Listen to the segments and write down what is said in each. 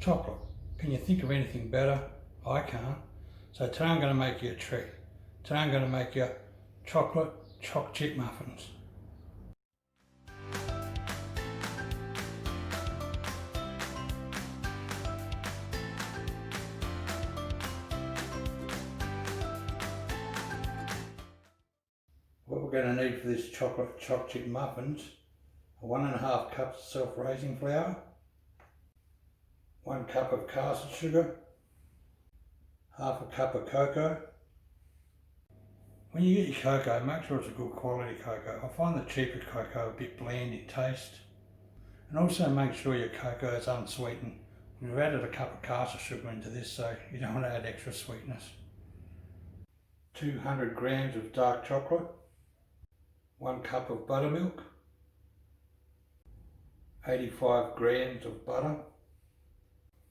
chocolate. Can you think of anything better? I can't. So today I'm going to make you a treat. Today I'm going to make you chocolate choc chip muffins. What we're going to need for this chocolate choc chip muffins are 1.5 cups of self-raising flour, 1 cup of caster sugar, half a cup of cocoa. When you get your cocoa, make sure it's a good quality cocoa. I find the cheaper cocoa a bit bland in taste. And also make sure your cocoa is unsweetened. We've added a cup of caster sugar into this, so you don't want to add extra sweetness. 200 grams of dark chocolate, 1 cup of buttermilk, 85 grams of butter,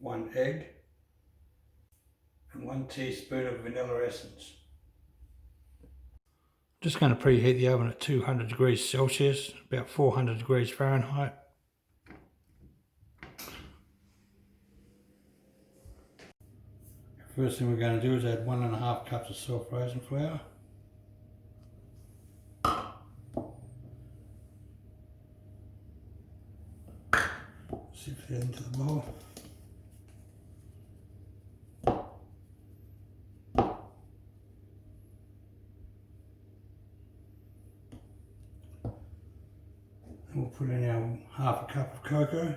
1 egg, and 1 teaspoon of vanilla essence. Just going to preheat the oven at 200 degrees Celsius, about 400 degrees Fahrenheit. First thing we're going to do is add 1.5 cups of self-raising flour. Sift that into the bowl. And we'll put in our half a cup of cocoa.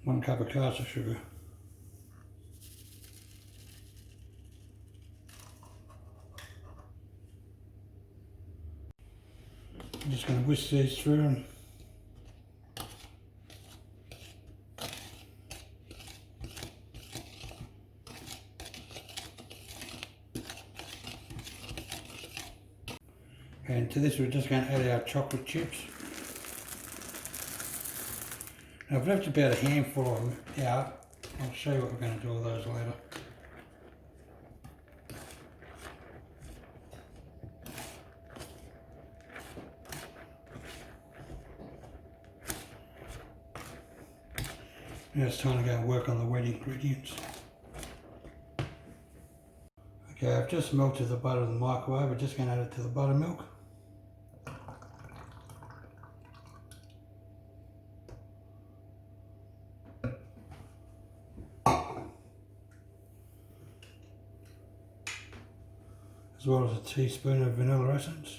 One cup of caster sugar. I'm just going to whisk these through and to this we're just going to add our chocolate chips. Now I've left about a handful of them out. I'll show you what we're going to do with those later. Now it's time to go and work on the wet ingredients. Okay, I've just melted the butter in the microwave. We're just going to add it to the buttermilk. As well as a teaspoon of vanilla essence.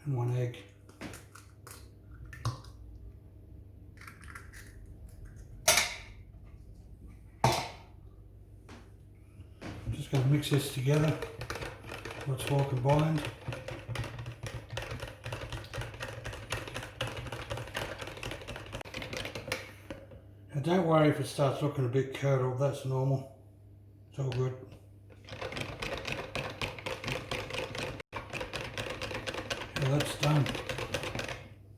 And 1 egg. I'm just going to mix this together so it's well combined. Now don't worry if it starts looking a bit curdled, that's normal. It's all good. Now that's done.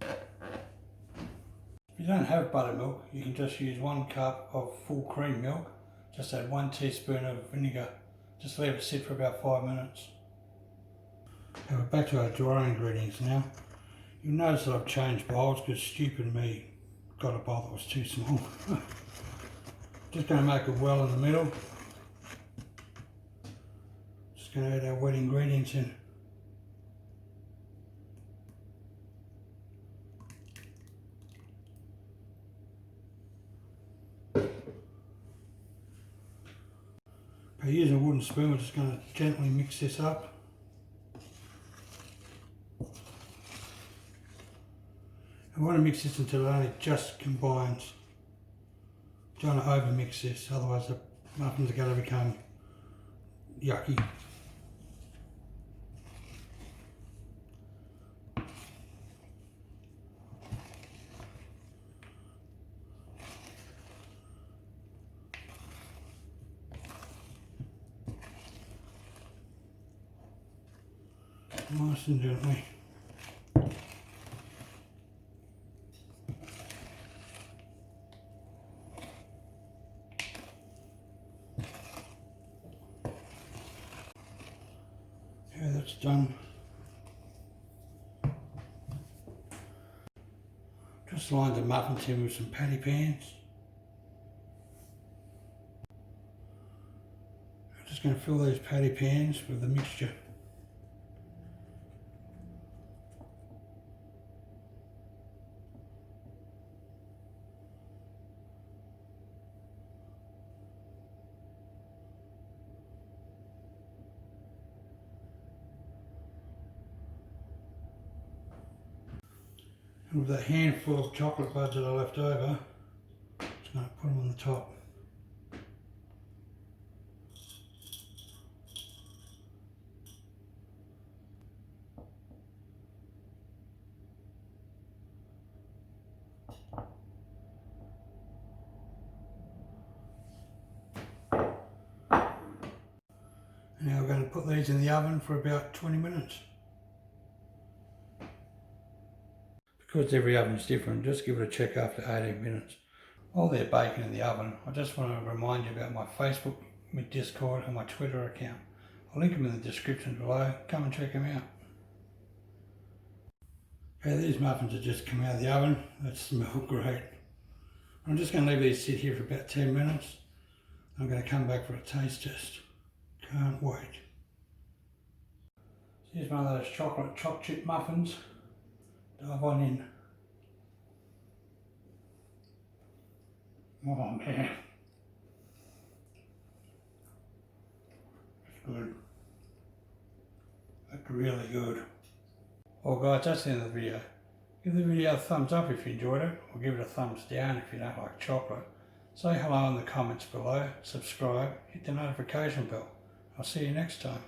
If you don't have buttermilk, you can just use 1 cup of full cream milk. Just add 1 teaspoon of vinegar. Just leave it sit for about 5 minutes. Now we're back to our dry ingredients now. You'll notice that I've changed bowls because stupid me got a bowl that was too small. Just going to make a well in the middle. Just going to add our wet ingredients in. By using a wooden spoon, we're just going to gently mix this up. I want to mix this until it only just combines. Don't want to over mix this, otherwise the muffins are going to become yucky. Nice and gently. that's done. Just lined the muffin tin with some patty pans. I'm just going to fill these patty pans with the mixture. And with that handful of chocolate buds that I left over, I'm just going to put them on the top. And now we're going to put these in the oven for about 20 minutes. Because every oven is different, just give it a check after 18 minutes. While they're baking in the oven, I just want to remind you about my Facebook, my Discord and my Twitter account. I'll link them in the description below. Come and check them out. Okay, these muffins have just come out of the oven. They smell great. I'm just going to leave these sit here for about 10 minutes. I'm going to come back for a taste test. Can't wait. Here's one of those chocolate choc chip muffins. Dive on in. Oh man. It's good. That's really good. Well guys, that's the end of the video. Give the video a thumbs up if you enjoyed it, or give it a thumbs down if you don't like chocolate. Say hello in the comments below, subscribe, hit the notification bell. I'll see you next time.